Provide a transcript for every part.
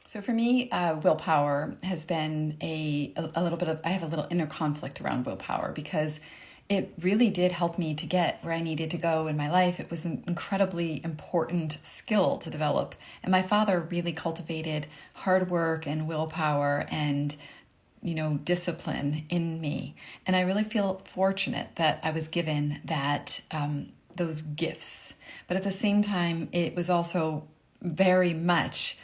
So for me, willpower has been a little bit of, I have a little inner conflict around willpower because it really did help me to get where I needed to go in my life. It was an incredibly important skill to develop. And my father really cultivated hard work and willpower and discipline in me. And I really feel fortunate that I was given that those gifts. But at the same time, it was also very much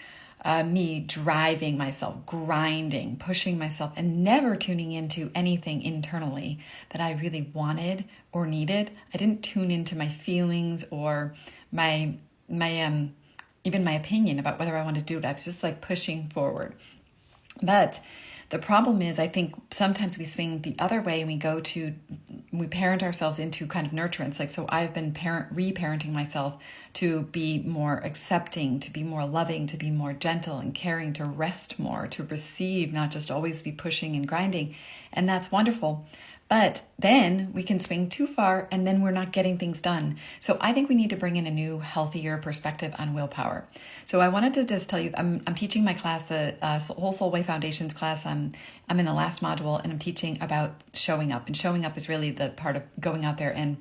me driving myself, grinding, pushing myself, and never tuning into anything internally that I really wanted or needed. I didn't tune into my feelings or my even my opinion about whether I wanted to do it. I was just like pushing forward. But the problem is, I think sometimes we swing the other way and we parent ourselves into kind of nurturance. Like, so I've been reparenting myself to be more accepting, to be more loving, to be more gentle and caring, to rest more, to receive, not just always be pushing and grinding. And that's wonderful. But then we can swing too far and then we're not getting things done. So I think we need to bring in a new, healthier perspective on willpower. So I wanted to just tell you, I'm teaching my class, the Whole Soul Way Foundations class. I'm in the last module and I'm teaching about showing up. And showing up is really the part of going out there and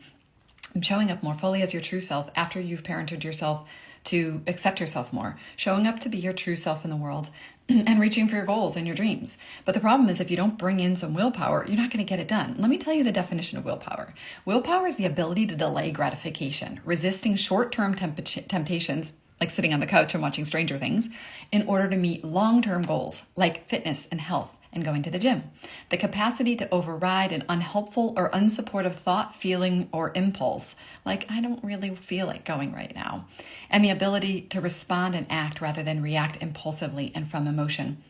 showing up more fully as your true self after you've parented yourself to accept yourself more, showing up to be your true self in the world and reaching for your goals and your dreams. But the problem is if you don't bring in some willpower, you're not going to get it done. Let me tell you the definition of willpower. Willpower is the ability to delay gratification, resisting short-term temptations, like sitting on the couch and watching Stranger Things, in order to meet long-term goals like fitness and health and going to the gym. The capacity to override an unhelpful or unsupportive thought, feeling, or impulse, like I don't really feel like going right now. And the ability to respond and act rather than react impulsively and from emotion.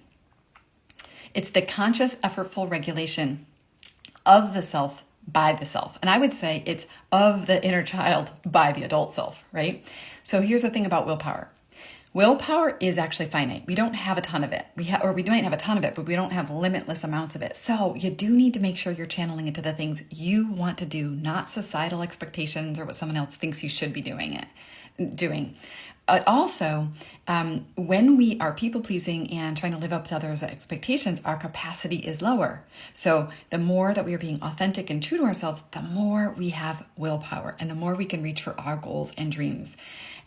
It's the conscious, effortful regulation of the self by the self. And I would say it's of the inner child by the adult self, right? So here's the thing about willpower. Willpower is actually finite. We don't have a ton of it. We might have a ton of it, but we don't have limitless amounts of it. So you do need to make sure you're channeling it to the things you want to do, not societal expectations or what someone else thinks you should be doing. Also, when we are people-pleasing and trying to live up to others' expectations, our capacity is lower. So the more that we are being authentic and true to ourselves, the more we have willpower and the more we can reach for our goals and dreams.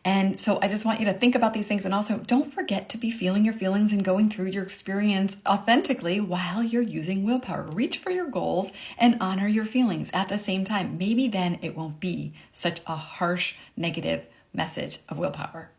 And so I just want you to think about these things. And also don't forget to be feeling your feelings and going through your experience authentically while you're using willpower. Reach for your goals and honor your feelings at the same time. Maybe then it won't be such a harsh, negative message of willpower.